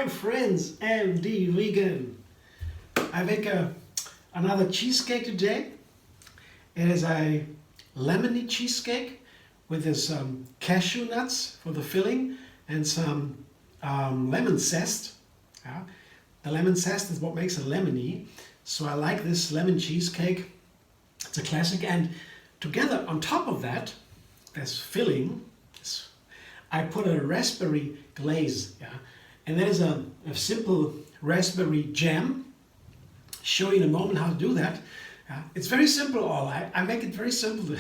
Hi friends, I'm the vegan. I make another cheesecake today. It is a lemony cheesecake with this cashew nuts for the filling and some lemon zest. Yeah. The lemon zest is what makes it lemony. So I like this lemon cheesecake. It's a classic, and together on top of that, there's filling. I put a raspberry glaze, yeah, and that is a simple raspberry jam. Show you in a moment how to do that. It's very simple. I make it very simple.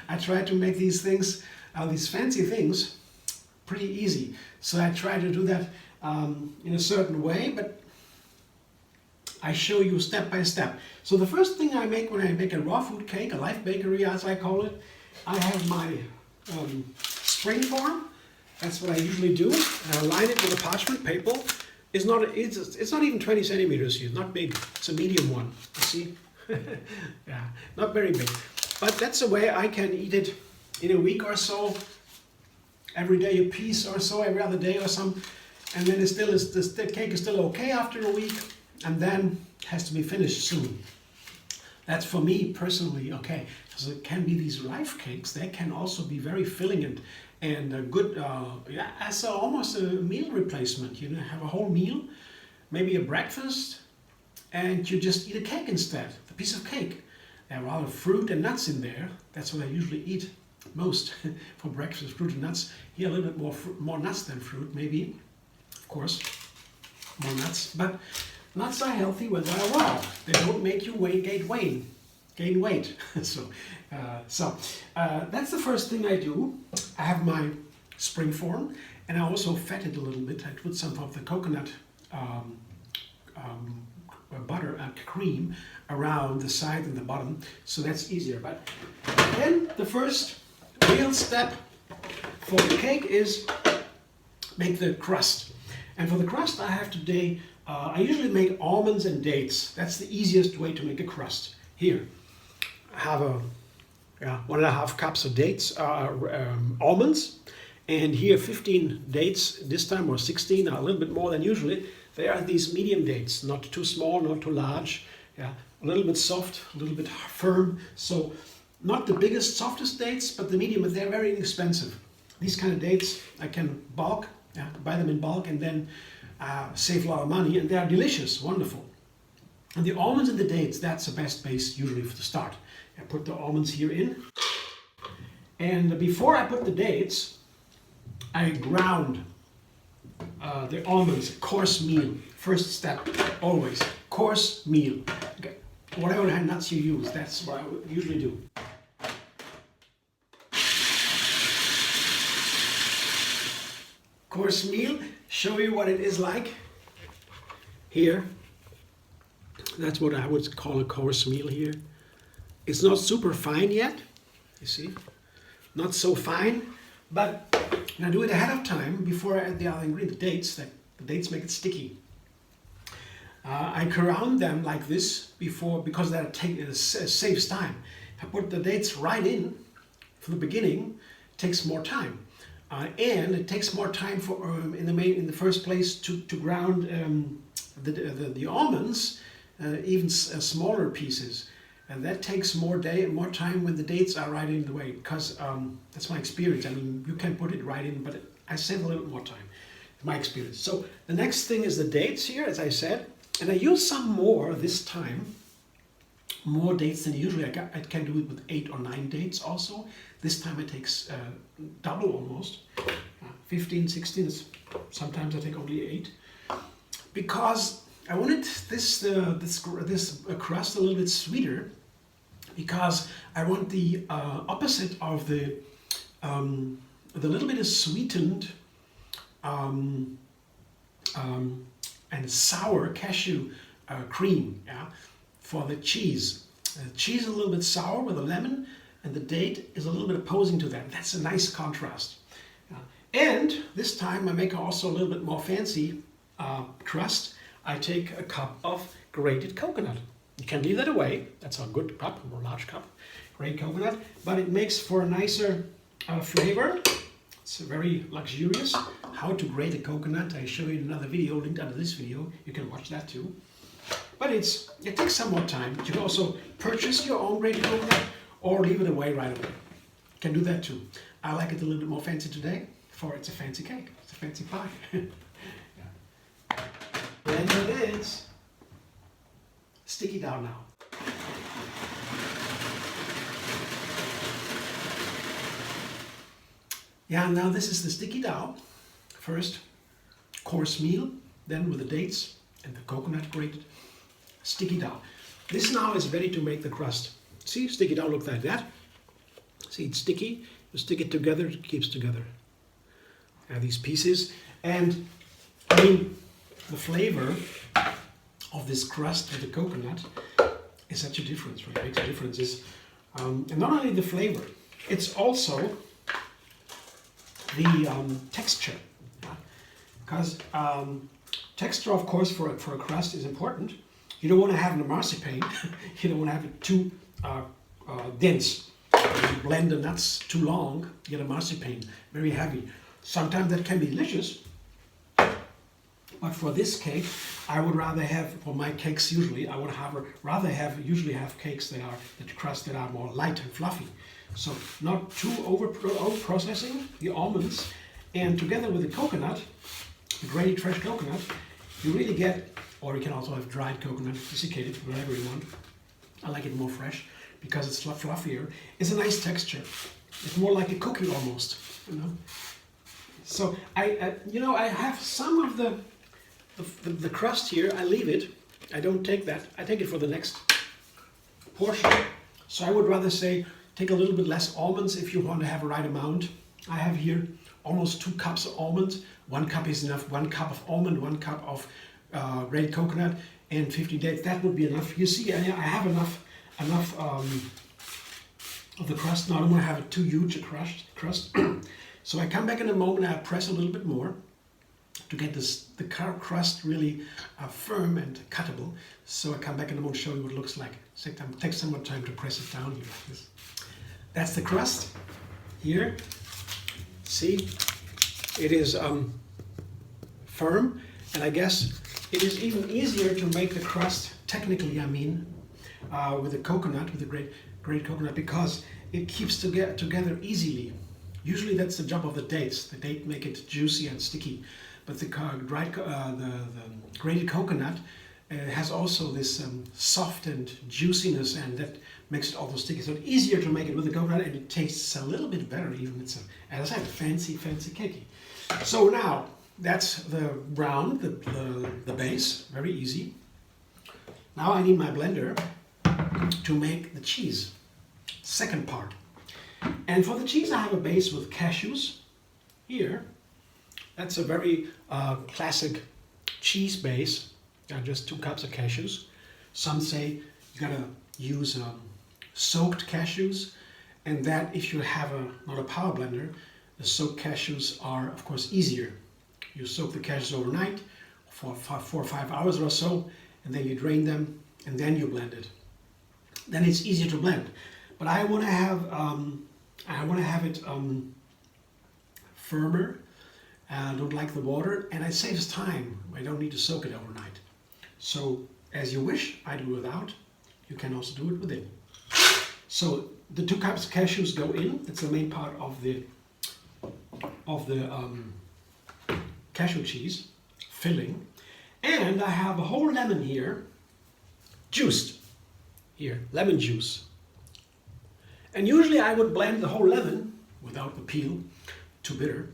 I try to make these things, these fancy things, pretty easy. So I try to do that in a certain way, but I show you step by step. So the first thing I make when I make a raw food cake, a life bakery as I call it, I have my springform. That's what I usually do. I line it with a parchment paper. It's not even 20 centimeters here. It's not big. It's a medium one. You see? Yeah, not very big. But that's the way I can eat it in a week or so. Every day a piece or so, every other day or some. And then the cake is still okay after a week. And then it has to be finished soon. That's for me personally okay. Because it can be these life cakes. They can also be very filling and a good, yeah, as almost a meal replacement. You know, have a whole meal, maybe a breakfast, and you just eat a cake instead, a piece of cake. There are a lot of fruit and nuts in there. That's what I usually eat most for breakfast, fruit and nuts. Here a little bit more nuts than fruit, maybe, of course, more nuts. But nuts are healthy when they're raw. They don't make you gain weight. So that's the first thing I do. I have my springform, and I also fat it a little bit. I put some of the coconut butter and cream around the side and the bottom, so that's easier. But then the first real step for the cake is make the crust. And for the crust I have today, I usually make almonds and dates. That's the easiest way to make a crust. Here, I have 1.5 cups of dates, almonds, and here 15 dates this time, or 16, a little bit more than usually. They are these medium dates, not too small, not too large. Yeah, a little bit soft, a little bit firm. So not the biggest, softest dates, but the medium. But they're very inexpensive. These kind of dates I can bulk, buy them in bulk, and then save a lot of money. And they are delicious, wonderful. And the almonds and the dates, that's the best base usually for the start. I put the almonds here in. And before I put the dates, I ground the almonds, coarse meal. First step, always, coarse meal. Okay. Whatever nuts you use, that's what I usually do. Coarse meal, show you what it is like. Here, that's what I would call a coarse meal here. It's not super fine yet, you see, not so fine, but I do it ahead of time before I add the other ingredient, the dates. The dates make it sticky. I ground them like this before, because that saves time. If I put the dates right in from the beginning, it takes more time. And it takes more time for in the first place to ground the almonds, even smaller pieces. And that takes more time when the dates are right in the way, because that's my experience. I mean, you can put it right in, but I save a little more time. My experience. So the next thing is the dates here, as I said, and I use some more this time, more dates than usually. I can do it with 8 or 9 dates also. This time it takes double almost, 15, 16. Sometimes I take only 8, because I wanted this crust a little bit sweeter, because I want the opposite of the little bit of sweetened and sour cashew cream, yeah, for the cheese. The cheese is a little bit sour with a lemon, and the date is a little bit opposing to that. That's a nice contrast. And this time I make also a little bit more fancy crust. I take a cup of grated coconut. You can leave that away. That's a good cup, a large cup, grated coconut. But it makes for a nicer flavor. It's very luxurious. How to grate a coconut. I show you another video linked under this video. You can watch that too. But it takes some more time. You can also purchase your own grated coconut or leave it away right away. You can do that too. I like it a little bit more fancy today, for it's a fancy cake. It's a fancy pie. Yeah. And it is. Sticky down now. Yeah, now this is the sticky dough. First, coarse meal, then with the dates and the coconut grated. Sticky dough. This now is ready to make the crust. See, sticky dough looks like that. See, it's sticky. You stick it together, it keeps together. Now these pieces, and I mean, the flavor of this crust with the coconut is such a difference, right? It makes a difference. And not only the flavor, it's also the texture, because texture, of course, for a crust is important. You don't want to have a marzipan. You don't want to have it too dense. If you blend the nuts too long, you get a marzipan, very heavy. Sometimes that can be delicious, but for this cake, I would rather have, for my cakes usually, I would usually have cakes that are more light and fluffy. So not too over processing the almonds, and together with the coconut, the grated fresh coconut, you really get, or you can also have dried coconut, desiccated, whatever you want. I like it more fresh because it's fluffier. It's a nice texture. It's more like a cookie almost, you know. So I have some of the crust here. I leave it. I don't take that. I take it for the next portion. So I would rather say, take a little bit less almonds if you want to have a right amount. I have here almost 2 cups of almonds. 1 cup is enough. 1 cup of almond, 1 cup of grated coconut, and 50 dates. That would be enough. You see, I have enough of the crust. Now I don't want to have it too huge a crust. So I come back in a moment. I press a little bit more to get the crust really firm and cuttable. So I come back in a moment, show you what it looks like. Takes some more time to press it down here like this. That's the crust here. See, it is firm, and I guess it is even easier to make the crust, technically I mean, with the coconut, with the grated coconut, because it keeps together easily. Usually that's the job of the dates. The dates make it juicy and sticky, but the grated coconut has also this soft and juiciness, and that makes it also sticky. So it's easier to make it with the coconut, and it tastes a little bit better even. It's, as I said, a fancy cakey. So now, that's the ground, the base, very easy. Now I need my blender to make the cheese, second part. And for the cheese I have a base with cashews here. That's a very classic cheese base. Just 2 cups of cashews. Some say you gotta use soaked cashews, and that if you have not a power blender, the soaked cashews are of course easier. You soak the cashews overnight for 4 or 5 hours or so, and then you drain them, and then you blend it. Then it's easier to blend. But I want to have it firmer. I don't like the water, and it saves time. I don't need to soak it overnight. So as you wish, I do without. You can also do it within. So the 2 cups of cashews go in. That's the main part of the cashew cheese filling. And I have a whole lemon here, juiced. Here, lemon juice. And usually I would blend the whole lemon without the peel, too bitter.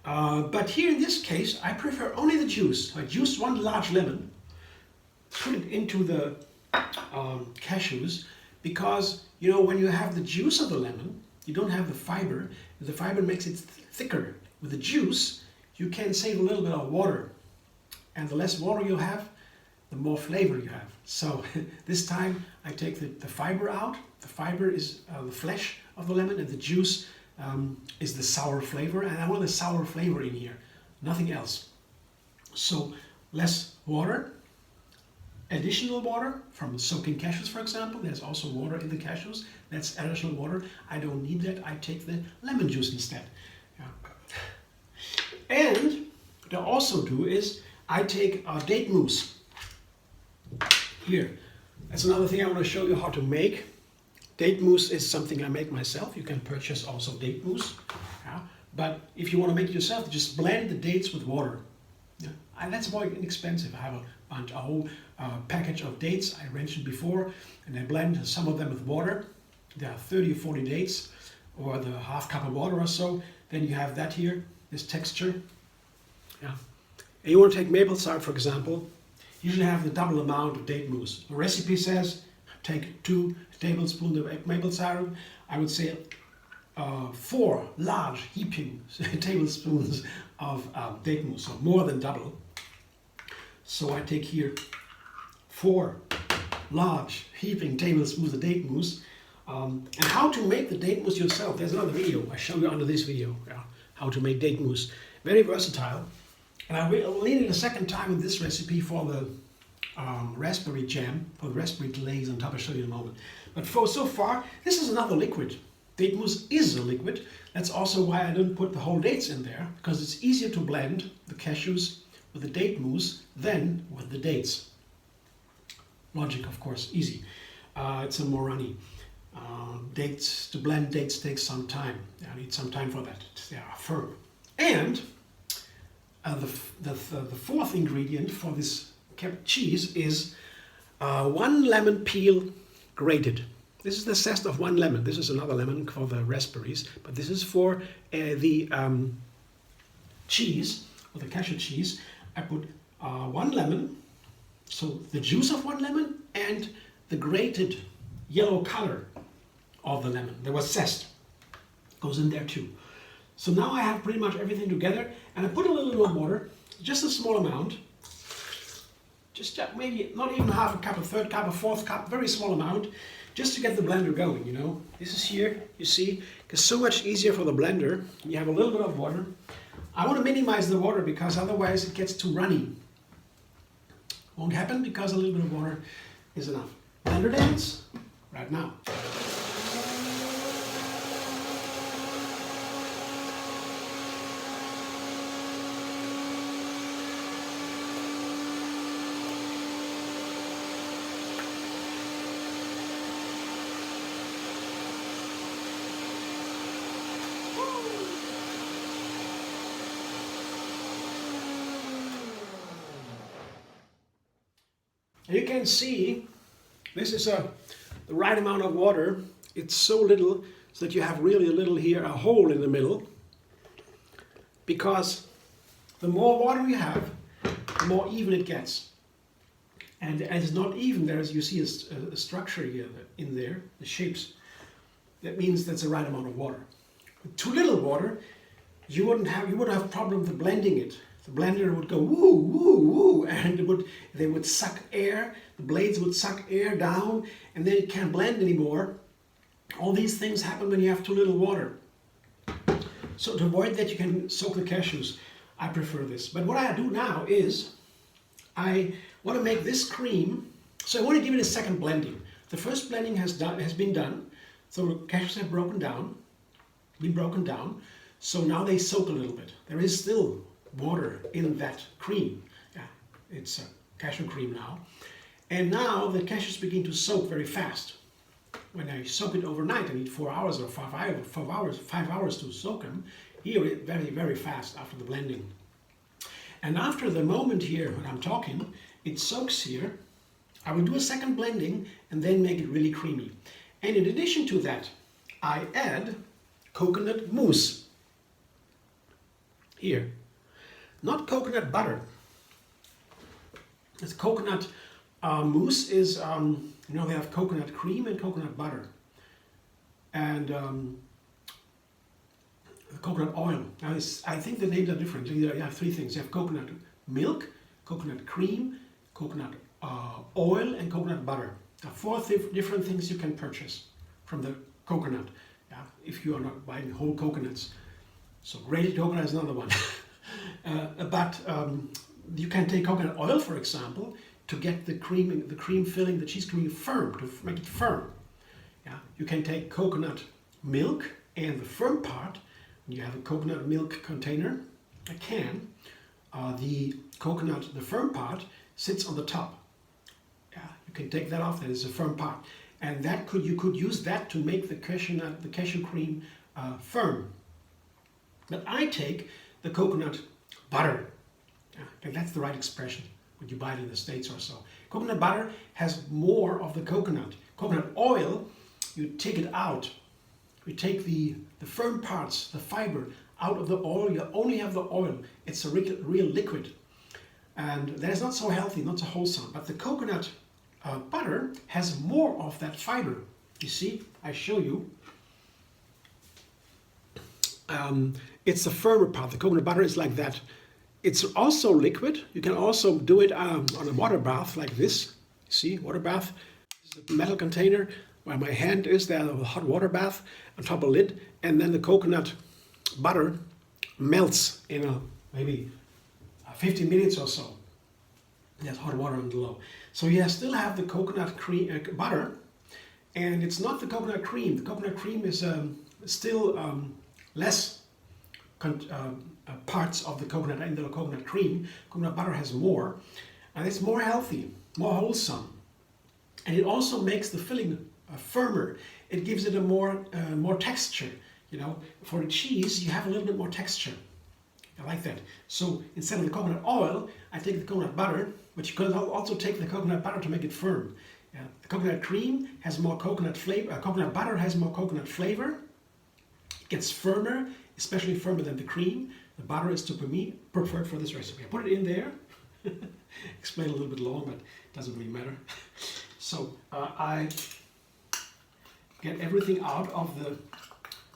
But here in this case, I prefer only the juice. I juice 1 large lemon, put it into the cashews, because you know when you have the juice of the lemon, you don't have the fiber. The fiber makes it thicker. With the juice, you can save a little bit of water, and the less water you have, the more flavor you have. So this time I take the fiber out. The fiber is the flesh of the lemon, and the juice is the sour flavor, and I want the sour flavor in here, nothing else. So less water, additional water from soaking cashews, for example. There's also water in the cashews. That's additional water. I don't need that. I take the lemon juice instead. And what I also do is I take date mousse. Here, that's another thing I want to show you how to make. Date mousse is something I make myself. You can purchase also date mousse. Yeah? But if you want to make it yourself, just blend the dates with water. Yeah? And that's more inexpensive. I have a whole package of dates I mentioned before, and I blend some of them with water. There are 30 or 40 dates, or the half cup of water or so. Then you have that here, this texture. Yeah. And you want to take maple syrup, for example. You should have the double amount of date mousse. The recipe says take 2 tablespoons of maple syrup. I would say 4 large heaping tablespoons of date mousse, so more than double. So I take here 4 large heaping tablespoons of date mousse. And how to make the date mousse yourself, there's another video I show you under this video, how to make date mousse. Very versatile. And I will need it a second time in this recipe for the raspberry jam, for the raspberry glaze on top. I'll show you in a moment. But for so far, this is another liquid. Date mousse is a liquid. That's also why I didn't put the whole dates in there, because it's easier to blend the cashews with the date mousse than with the dates. Logic, of course, easy. It's a more runny. To blend dates takes some time. I need some time for that. They are firm. And the fourth ingredient for this cheese is 1 lemon peel grated. This is the zest of 1 lemon. This is another lemon for the raspberries, but this is for the cheese, or the cashew cheese. I put 1 lemon, so the juice of 1 lemon and the grated yellow color of the lemon. There was zest, goes in there too. So now I have pretty much everything together, and I put a little more water, just a small amount, just maybe not even half a cup, a third cup, a fourth cup, very small amount, just to get the blender going, you know. This is here, you see, it's so much easier for the blender. You have a little bit of water. I want to minimize the water because otherwise it gets too runny. Won't happen because a little bit of water is enough. Blender dance, right now. You can see this is the right amount of water. It's so little so that you have really a little here, a hole in the middle. Because the more water you have, the more even it gets. And as it's not even, there as you see a structure here in there, the shapes. That means that's the right amount of water. With too little water, you wouldn't have problem with blending it. The blender would go woo, woo, woo, and they would suck air, the blades would suck air down, and then it can't blend anymore. All these things happen when you have too little water. So to avoid that, you can soak the cashews. I prefer this. But what I do now is, I want to make this cream, so I want to give it a second blending. The first blending has been done, so the cashews have been broken down, so now they soak a little bit. There is still water in that cream. Yeah, it's a cashew cream now. And now the cashews begin to soak very fast. When I soak it overnight, I need 4 hours or 5 hours to soak them. Here, it very, very fast after the blending. And after the moment here, when I'm talking, it soaks here. I will do a second blending and then make it really creamy. And in addition to that, I add coconut mousse. Here. Not coconut butter. It's coconut mousse is, you know, they have coconut cream and coconut butter. And coconut oil. Now, I think the names are different. You have 3 things. You have coconut milk, coconut cream, coconut oil, and coconut butter. Now, 4 different things you can purchase from the coconut, yeah, if you are not buying whole coconuts. So grated coconut is another one. But you can take coconut oil, for example, to get the cream filling, the cheese cream firm, to make it firm. Yeah, you can take coconut milk and the firm part. You have a coconut milk container, can, the coconut, the firm part, sits on the top. Yeah, you can take that off. That is a firm part, and that you could use that to make the cashew cream firm. But I take the coconut butter. Yeah, and that's the right expression when you buy it in the States or so. Coconut butter has more of the coconut. Coconut oil, you take it out. You take the firm parts, the fiber, out of the oil. You only have the oil. It's a real liquid. And that is not so healthy, not so wholesome. But the coconut butter has more of that fiber. You see, I show you. It's the firmer part. The coconut butter is like that. It's also liquid. You can also do it on a water bath like this. See, water bath. This is a metal container where my hand is. There, a hot water bath on top of a lid, and then the coconut butter melts in maybe 15 minutes or so. There's hot water on the low. So you still have the coconut cream butter, and it's not the coconut cream. The coconut cream is still less parts of the coconut in the coconut cream. Coconut butter has more, and it's more healthy, more wholesome, and it also makes the filling firmer. It gives it a more texture. You know, for the cheese, you have a little bit more texture. I like that. So instead of the coconut oil, I take the coconut butter, but you can also take the coconut butter to make it firm. Yeah. The coconut cream has more coconut flavor. Coconut butter has more coconut flavor. It gets firmer, especially firmer than the cream. The butter is to me preferred for this recipe. I put it in there. Explain a little bit long, but it doesn't really matter. So I get everything out of the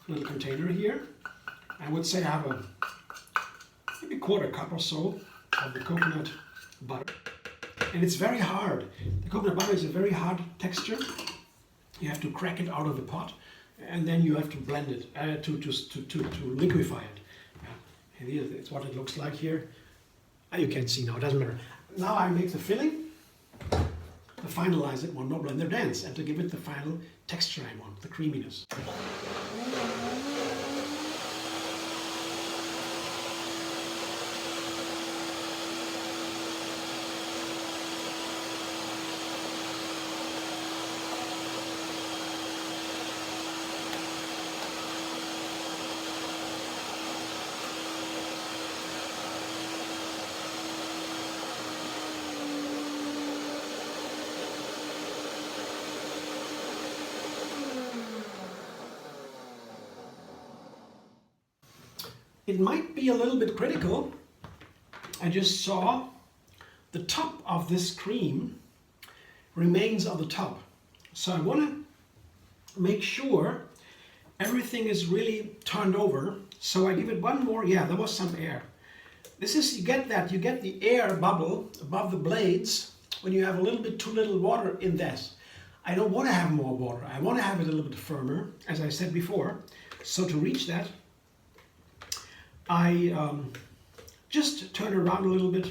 little container here. I would say I have maybe a quarter cup or so of the coconut butter. And it's very hard. The coconut butter is a very hard texture. You have to crack it out of the pot, and then you have to blend it to liquefy it. Yeah. And it's what it looks like here. You can't see now, it doesn't matter. Now I make the filling to finalize it one more blender dance and to give it the final texture I want, the creaminess. It might be a little bit critical. I just saw the top of this cream remains on the top. So I want to make sure everything is really turned over. So I give it one more. Yeah, there was some air. This is, you get the air bubble above the blades when you have a little bit too little water in that. I don't want to have more water. I want to have it a little bit firmer, as I said before. So to reach that, I just turn around a little bit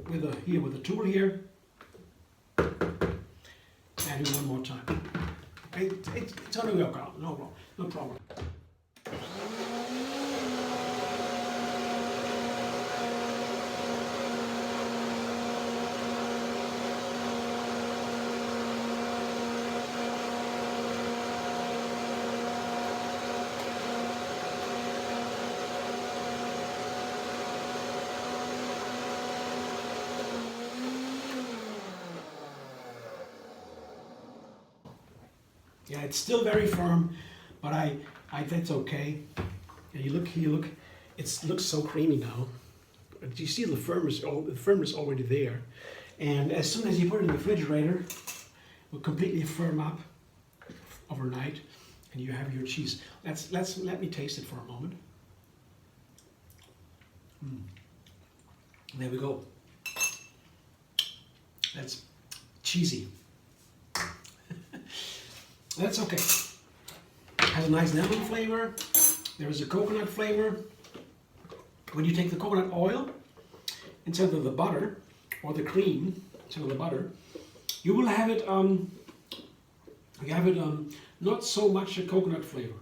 with a tool here, and do one more time. It's only work out, no problem. Yeah, it's still very firm, but I that's okay. And you look, it looks so creamy now. But you see the firmness already there. And as soon as you put it in the refrigerator, it will completely firm up overnight, and you have your cheese. Let me taste it for a moment. There we go. That's cheesy. That's okay. Has a nice lemon flavor. There is a coconut flavor. When you take the coconut oil instead of the butter, or the cream instead of the butter, you will have it. Not so much a coconut flavor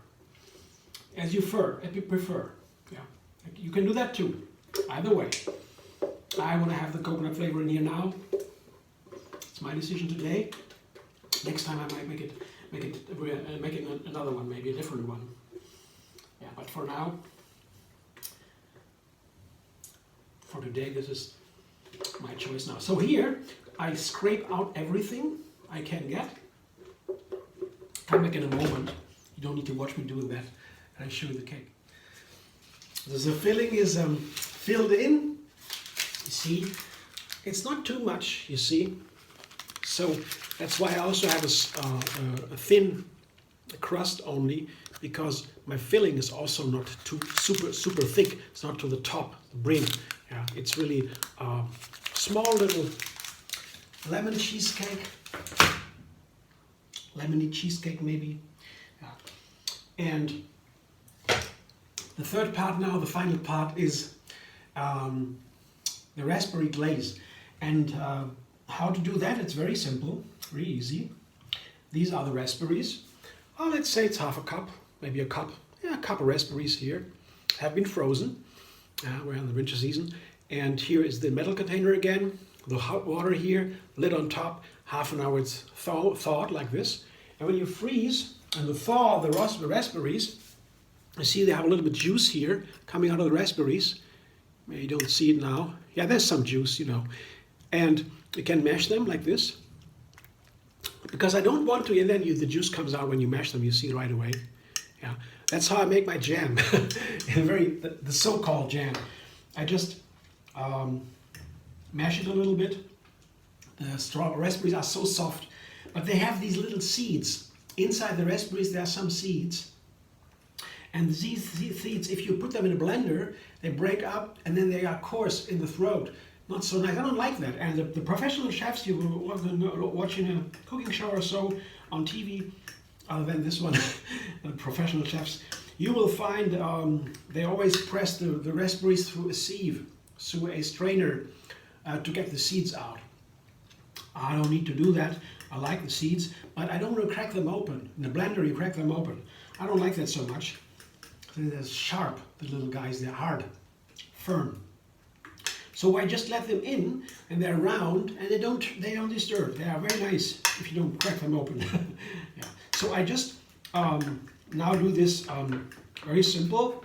as you prefer. Yeah, you can do that too. Either way, I want to have the coconut flavor in here now. It's my decision today. Next time I might make it another one, maybe a different one. Yeah, but for now, for today, this is my choice now. So here, I scrape out everything I can get. Come back in a moment. You don't need to watch me doing that. And I show you the cake. The filling is filled in. You see, it's not too much, you see. So that's why I also have a thin crust only, because my filling is also not too super thick. It's not to the top, the brim. Yeah, it's really a small little lemon cheesecake, lemony cheesecake maybe. Yeah. And the third part now, the final part, is the raspberry glaze. And how to do that? It's very simple, very easy. These are the raspberries. Oh, let's say it's half a cup, maybe a cup. Yeah, a cup of raspberries here. Have been frozen. We're in the winter season. And here is the metal container again. The hot water here, lid on top. Half an hour it's thawed like this. And when you freeze and thaw the raspberries, you see they have a little bit of juice here coming out of the raspberries. Maybe you don't see it now. Yeah, there's some juice, you know. And you can mash them like this. Because I don't want to, and then the juice comes out when you mash them, you see right away. Yeah, that's how I make my jam. The so-called jam. I just mash it a little bit. The raspberries are so soft, but they have these little seeds. Inside the raspberries there are some seeds. And these seeds, if you put them in a blender, they break up and then they are coarse in the throat. Not so nice. I don't like that. And the professional chefs you were watching a cooking show or so on TV, other than this one, the professional chefs, you will find they always press the raspberries through a sieve, through a strainer, to get the seeds out. I don't need to do that. I like the seeds, but I don't want to crack them open. In the blender, you crack them open. I don't like that so much. They're sharp, the little guys. They're hard, firm. So I just let them in, and they're round, and they don't disturb. They are very nice if you don't crack them open. Yeah. So I just now do this very simple,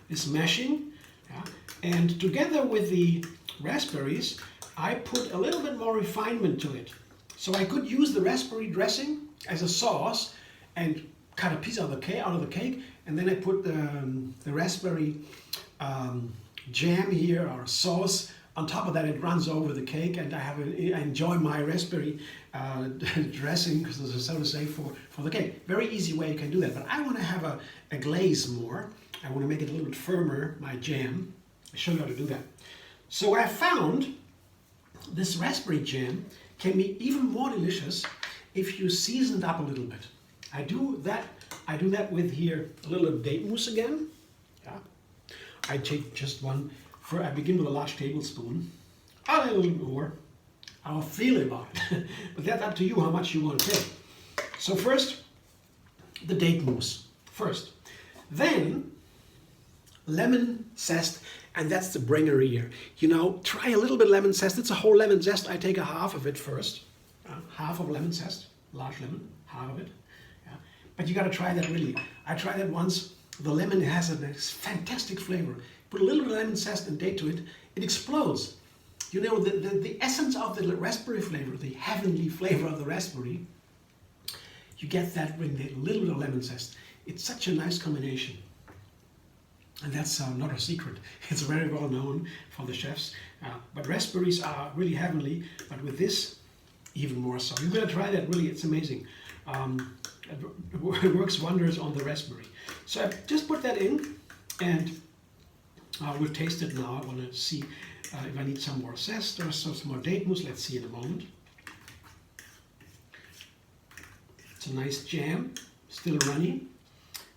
this mashing, yeah. And together with the raspberries, I put a little bit more refinement to it. So I could use the raspberry dressing as a sauce and cut a piece of the cake out of the cake, and then I put the raspberry jam here, or sauce on top of that. It runs over the cake, and I enjoy my raspberry dressing, so to say, for the cake. Very easy way you can do that. But I want to have a glaze more. I want to make it a little bit firmer, my jam. I'll show you how to do that. So I found this raspberry jam can be even more delicious if you season it up a little bit. I do that with here a little date mousse again. Yeah. I take just one. I begin with a large tablespoon. A little more. I'll feel about it. But that's up to you how much you want to take. So first, the date mousse. First. Then, lemon zest. And that's the bringer here. You know, try a little bit of lemon zest. It's a whole lemon zest. I take a half of it first. Half of lemon zest. Large lemon. Half of it. Yeah. But you got to try that really. I tried that once. The lemon has a fantastic flavor. Put a little bit of lemon zest and date to it. It explodes. You know, the essence of the raspberry flavor, the heavenly flavor of the raspberry, you get that with a little bit of lemon zest. It's such a nice combination. And that's not a secret. It's very well known for the chefs. But raspberries are really heavenly, but with this, even more so. You gotta try that, really, it's amazing. It works wonders on the raspberry. So I just put that in, and we'll taste it now. I want to see if I need some more zest or some more date mousse. Let's see in a moment. It's a nice jam, still runny.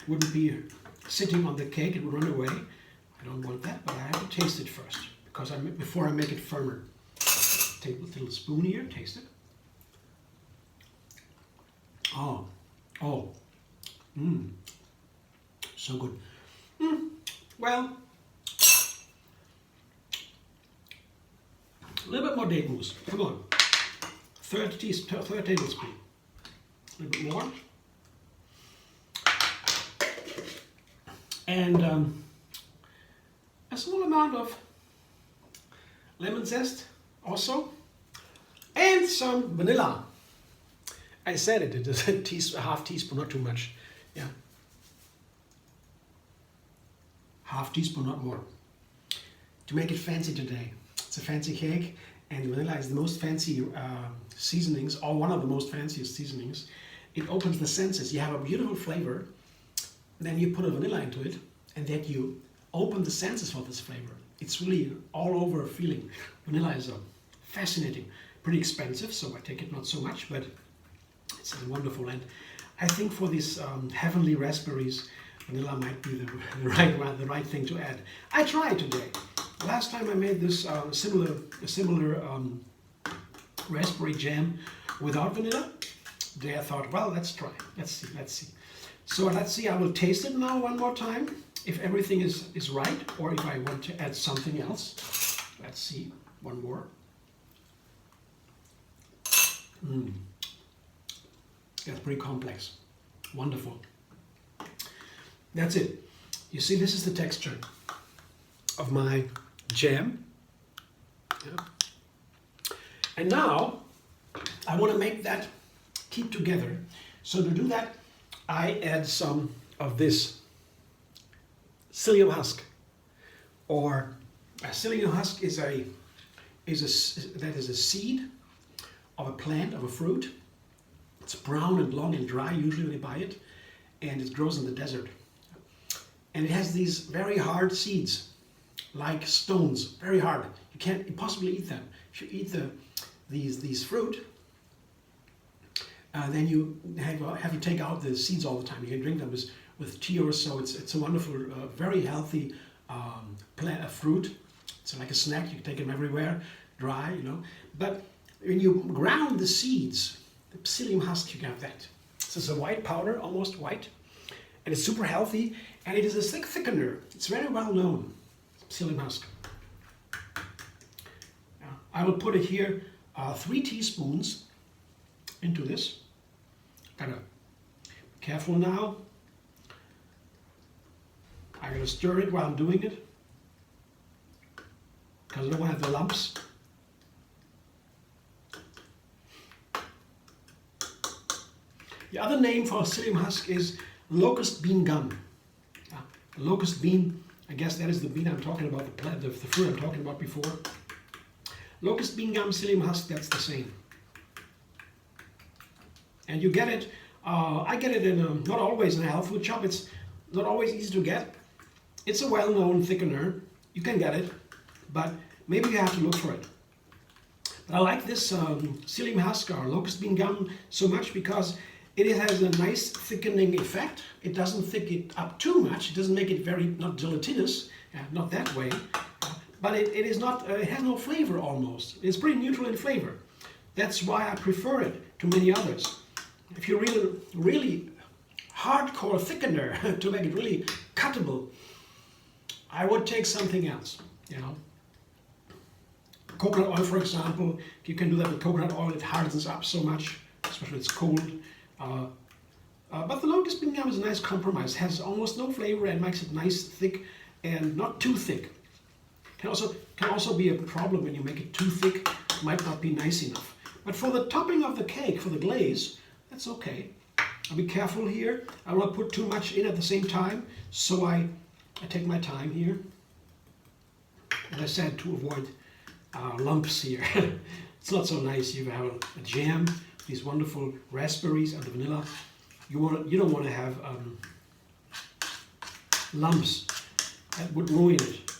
Wouldn't be sitting on the cake, it would run away. I don't want that, but I have to taste it first, because before I make it firmer. Take a little spoon here, taste it. Oh, so good. Well, A little bit more date mousse. Come on. Third tablespoon. A little bit more. And a small amount of lemon zest also. And some vanilla. I said it is a half teaspoon, not too much. Yeah. Half teaspoon, not more. To make it fancy today. It's a fancy cake, and vanilla is the most fancy seasonings, or one of the most fanciest seasonings. It opens the senses. You have a beautiful flavor, then you put a vanilla into it, and then you open the senses for this flavor. It's really all over feeling. Vanilla is fascinating, pretty expensive, so I take it not so much, but it's wonderful. And I think for these heavenly raspberries, vanilla might be the right thing to add. I tried today. Last time I made this similar raspberry jam without vanilla. Today I thought, well, let's try. Let's see. So let's see. I will taste it now one more time. If everything is right, or if I want to add something else. Let's see. One more. That's pretty complex. Wonderful. That's it. You see, this is the texture of my jam. Yeah. And now I want to make that keep together. So to do that, I add some of this psyllium husk. Or a psyllium husk is a seed of a plant, of a fruit. It's brown and long and dry, usually when you buy it, and it grows in the desert. And it has these very hard seeds, like stones, very hard. You can't possibly eat them. If you eat these fruit, then you have to take out the seeds all the time. You can drink them with tea or so. It's a wonderful, very healthy fruit. It's like a snack. You can take them everywhere, dry, you know. But when you ground the seeds, the psyllium husk, you have that. This is a white powder, almost white, and it's super healthy. And it is a thickener. It's very well known. Psyllium husk. I will put it here 3 teaspoons into this. Gotta be careful now. I'm gonna stir it while I'm doing it, because I don't want to have the lumps. The other name for psyllium husk is locust bean gum. Locust bean, I guess that is the bean I'm talking about, the fruit I'm talking about before. Locust bean gum, psyllium husk, that's the same. And you get it, I get it in not always in a health food shop. It's not always easy to get. It's a well-known thickener. You can get it, but maybe you have to look for it. But I like this psyllium husk or locust bean gum so much because it has a nice thickening effect. It doesn't thicken it up too much. It doesn't make it not gelatinous, not that way. But it is not. It has no flavor almost. It's pretty neutral in flavor. That's why I prefer it to many others. If you're really hardcore thickener to make it really cuttable, I would take something else. You know, coconut oil, for example. You can do that with coconut oil. It hardens up so much, especially when it's cold. But the locust bean gum is a nice compromise. It has almost no flavor and makes it nice, thick, and not too thick. Can also be a problem when you make it too thick. It might not be nice enough. But for the topping of the cake, for the glaze, that's okay. I'll be careful here. I don't want to put too much in at the same time, so I take my time here. As I said, to avoid lumps here. It's not so nice. You have a jam, these wonderful raspberries and the vanilla. You don't want to have lumps. That would ruin it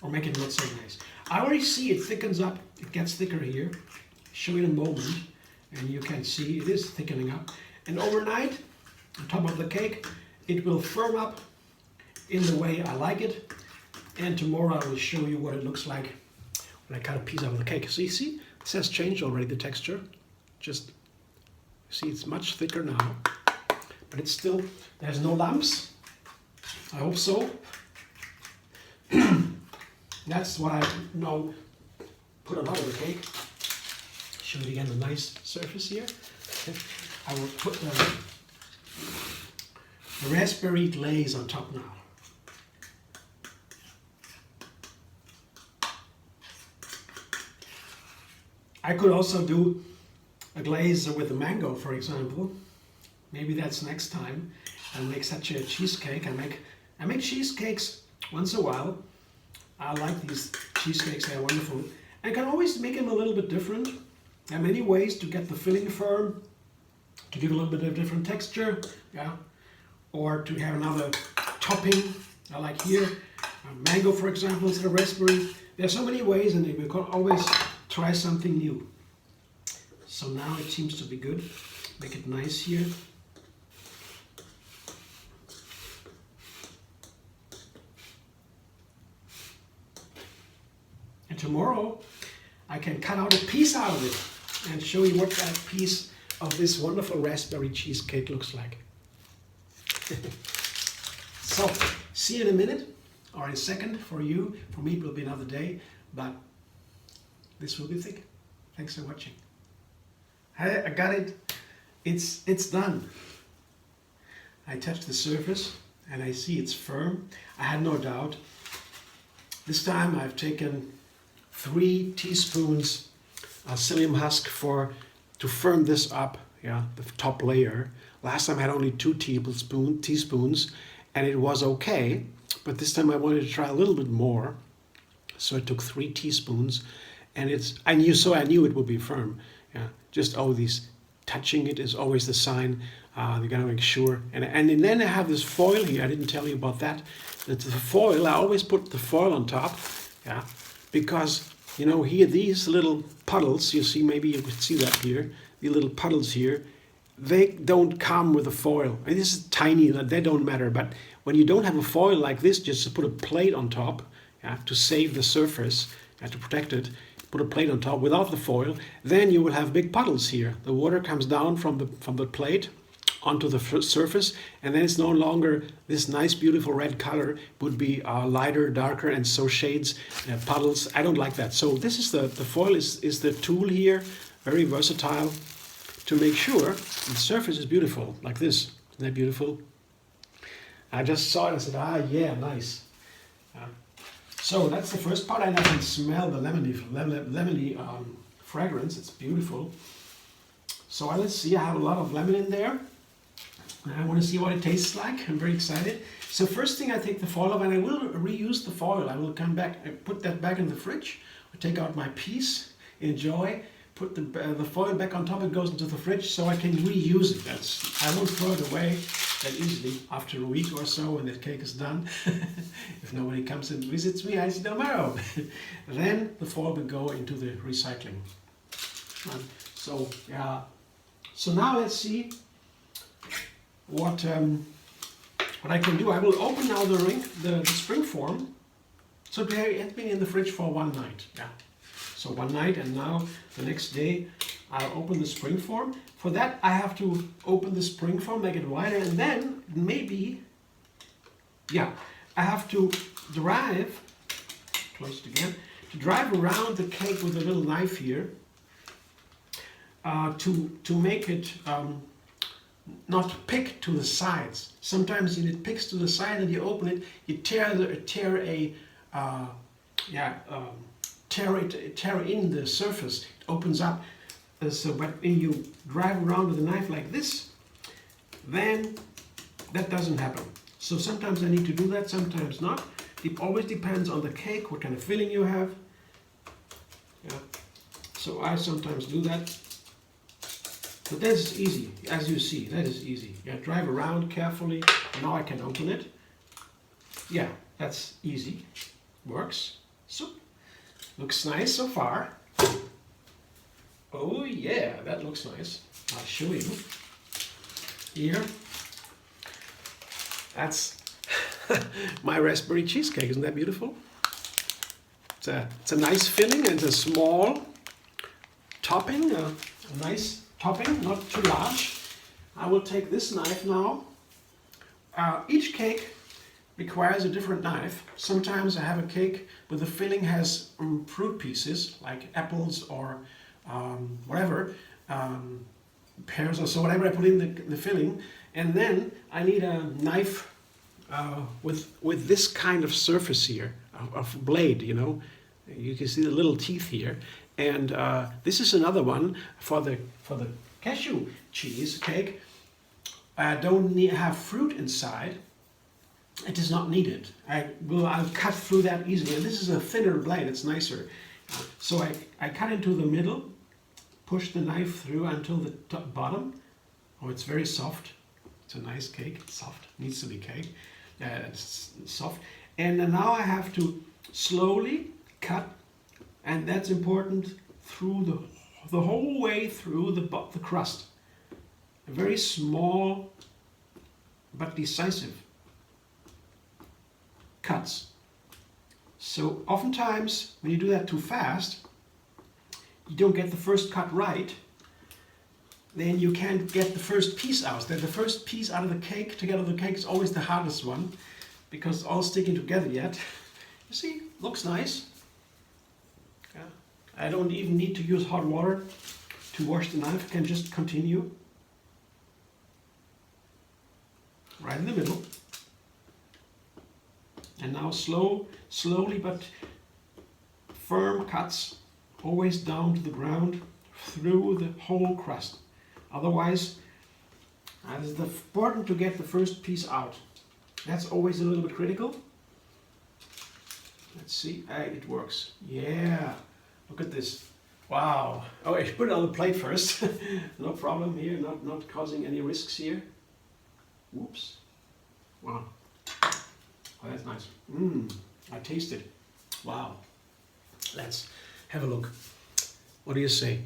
or make it not so nice. I already see it thickens up. It gets thicker here. Show you in a moment, and you can see it is thickening up. And overnight, on top of the cake, it will firm up in the way I like it. And tomorrow I will show you what it looks like when I cut a piece out of the cake. So you see, it has changed already, the texture. Just see, it's much thicker now, but it's still, there's no lumps. I hope so. That's what I know put on top of the cake. Show it again, the nice surface here. I will put the raspberry glaze on top now. I could also do a glaze with the mango, for example. Maybe that's next time. I'll make such a cheesecake. I make cheesecakes once in a while. I like these cheesecakes, they're wonderful. I can always make them a little bit different. There are many ways to get the filling firm, to give a little bit of different texture, yeah, or to have another topping. I like here, mango for example, instead of raspberry. There are so many ways, and we can always try something new. So now it seems to be good. Make it nice here. And tomorrow I can cut out a piece out of it and show you what that piece of this wonderful raspberry cheesecake looks like. So, see you in a minute or in a second for you. For me it will be another day, but this will be thick. Thanks for watching. I got it. It's done. I touched the surface and I see it's firm. I had no doubt. This time I've taken 3 teaspoons psyllium husk to firm this up, yeah, the top layer. Last time I had only 2 teaspoons and it was okay, but this time I wanted to try a little bit more, so I took 3 teaspoons, and I knew it would be firm. Yeah, just always touching it is always the sign. You gotta make sure. And then I have this foil here. I didn't tell you about that. It's the foil. I always put the foil on top. Yeah, because you know here these little puddles. You see, maybe you could see that here. The little puddles here, they don't come with a foil. And this is tiny. They don't matter. But when you don't have a foil like this, just put a plate on top. Yeah, to save the surface. To protect it. Put a plate on top without the foil, then you will have big puddles here. The water comes down from the plate onto the surface, and then it's no longer this nice beautiful red color. It would be lighter, darker, and so shades, puddles. I don't like that. So this is the foil is the tool here, very versatile, to make sure the surface is beautiful, like this. Isn't that beautiful? I just saw it and said, yeah, nice. So that's the first part, and I can smell the lemony fragrance. It's beautiful. So let's see, I have a lot of lemon in there. I want to see what it tastes like. I'm very excited. So first thing, I take the foil off, and I will reuse the foil. I will come back and put that back in the fridge. I take out my piece, enjoy, put the foil back on top. It goes into the fridge, so I can reuse it. I won't throw it away that easily after a week or so when the cake is done. If nobody comes and visits me, I see tomorrow. Then the foil will go into the recycling. So yeah. So now let's see what I can do. I will open now the springform. So it has been in the fridge for 1 night. Yeah. So 1 night, and now the next day I'll open the springform. For that I have to open the springform, make it wider, and then maybe, yeah, I have to drive, close it again, to drive around the cake with a little knife here to make it not pick to the sides. Sometimes when it picks to the side and you open it, you tear in the surface. It opens up. So, but when you drive around with a knife like this, then that doesn't happen. So sometimes I need to do that, sometimes not. It always depends on the cake, what kind of filling you have. Yeah. So I sometimes do that. But that is easy, as you see, that is easy. Yeah, drive around carefully. Now I can open it. Yeah, that's easy. Works. So, looks nice so far. Oh yeah, that looks nice. I'll show you. Here. That's my raspberry cheesecake. Isn't that beautiful? It's a nice filling and a small topping. A nice topping, not too large. I will take this knife now. Each cake requires a different knife. Sometimes I have a cake where the filling has fruit pieces like apples or whatever, pears or so, whatever I put in the filling, and then I need a knife with this kind of surface here, of blade, you know. You can see the little teeth here, and this is another one for the cashew cheese cake. I don't have fruit inside. It is not needed. I'll cut through that easily. And this is a thinner blade, it's nicer. So I cut into the middle, push the knife through until the bottom. Oh, it's very soft. It's a nice cake. It's soft. Needs to be cake. It's soft. And then now I have to slowly cut, and that's important, through the whole way through the crust. A very small but decisive cuts. So oftentimes when you do that too fast, you don't get the first cut right, then you can't get the first piece out. The first piece out of the cake, together the cake, is always the hardest one because it's all sticking together yet. You see, looks nice. Yeah. I don't even need to use hot water to wash the knife. I can just continue right in the middle. And now slowly but firm cuts, always down to the ground, through the whole crust. Otherwise, it's important to get the first piece out. That's always a little bit critical. Let's see, it works. Yeah, look at this. Wow. Oh, I should put it on the plate first. No problem here, not causing any risks here. Whoops. Wow. Oh, that's nice. I taste it. Wow. Let's have a look. What do you say?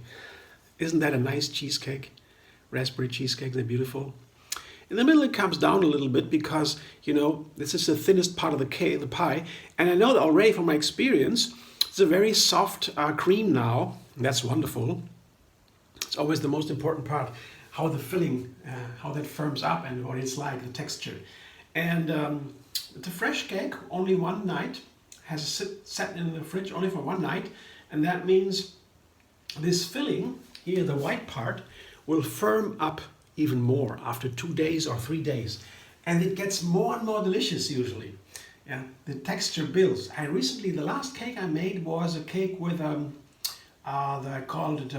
Isn't that a nice cheesecake? Raspberry cheesecake, they're beautiful. In the middle it comes down a little bit because, you know, this is the thinnest part of the cake, the pie. And I know that already from my experience, it's a very soft cream now. That's wonderful. It's always the most important part, how the filling, how that firms up and what it's like, the texture. And the fresh cake, only one night, has sat in the fridge only for one night, and that means this filling here, the white part, will firm up even more after 2 days or 3 days, and it gets more and more delicious usually. Yeah, the texture builds. The last cake I made was a cake with I called it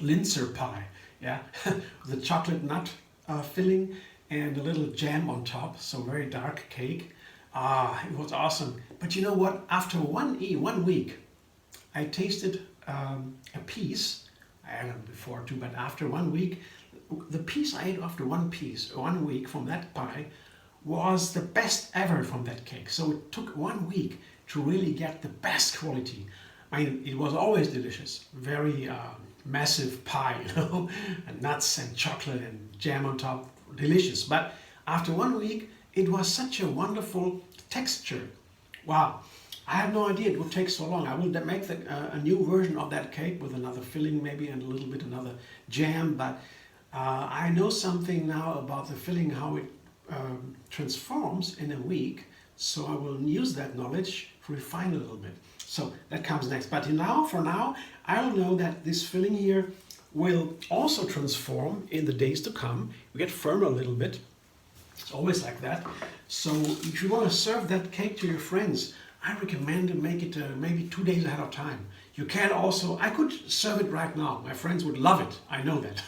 Linzer pie. Yeah, the chocolate nut filling and a little jam on top, so very dark cake. It was awesome. But you know what? After 1 week, I tasted a piece. I had it before too, but after 1 week, the piece I ate after 1 week from that pie was the best ever from that cake. So it took 1 week to really get the best quality. I mean, it was always delicious. Very massive pie, you know, and nuts and chocolate and jam on top. Delicious. But after 1 week, it was such a wonderful texture. Wow. I had no idea it would take so long. I will make a new version of that cake with another filling maybe and a little bit another jam. But I know something now about the filling, how it transforms in a week. So I will use that knowledge to refine a little bit. So that comes next. But for now, I'll know that this filling here will also transform in the days to come. We get firmer a little bit. It's always like that. So if you want to serve that cake to your friends, I recommend to make it maybe 2 days ahead of time. You can also, I could serve it right now. My friends would love it. I know that.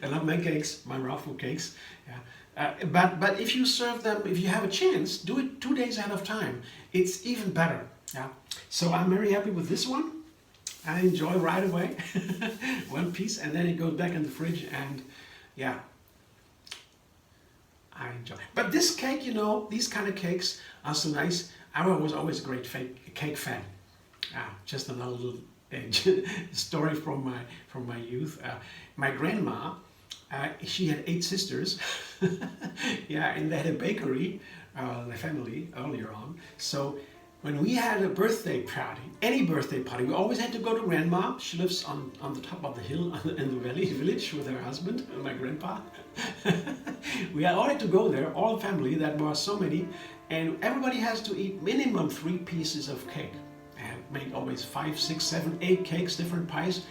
They love my cakes, my raw food cakes. Yeah. But if you serve them, if you have a chance, do it 2 days ahead of time. It's even better. Yeah. So I'm very happy with this one. I enjoy right away. 1 piece, and then it goes back in the fridge, and yeah, I enjoy. But this cake, you know, these kind of cakes are so nice. I was always a great cake fan. Just another little story from my youth. My grandma, she had 8 sisters. Yeah, and they had a bakery, the family earlier on. So When we had a birthday party, any birthday party, we always had to go to Grandma. She lives on the top of the hill in the village with her husband and my grandpa. We all had to go there, all family, that was so many, and everybody has to eat minimum 3 pieces of cake. And made always 5, 6, 7, 8 cakes, different pies.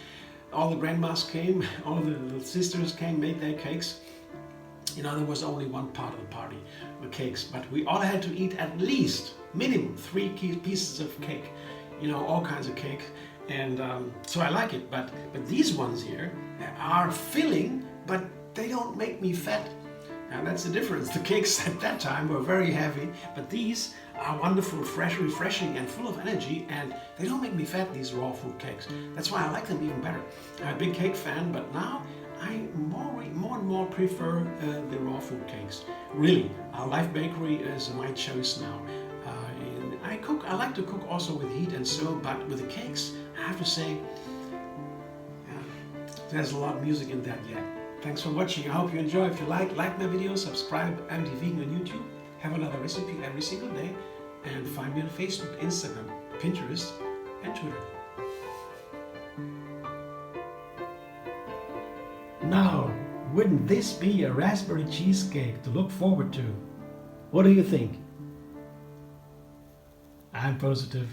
All the grandmas came, all the sisters came, made their cakes. You know, there was only one part of the party, the cakes, but we all had to eat at least minimum 3 pieces of cake. You know, all kinds of cake, and so I like it. But these ones here are filling, but they don't make me fat. And that's the difference. The cakes at that time were very heavy, but these are wonderful, fresh, refreshing, and full of energy, and they don't make me fat, these raw fruit cakes. That's why I like them even better. I'm a big cake fan, but now I more and more prefer the raw fruit cakes. Really, our Life Bakery is my choice now. And I like to cook also with heat and so, but with the cakes, I have to say, there's a lot of music in that yet. Thanks for watching. I hope you enjoy. If you like my videos, subscribe. I'm Vegan on YouTube. Have another recipe every single day. And find me on Facebook, Instagram, Pinterest, and Twitter. Now, wouldn't this be a raspberry cheesecake to look forward to? What do you think? I'm positive.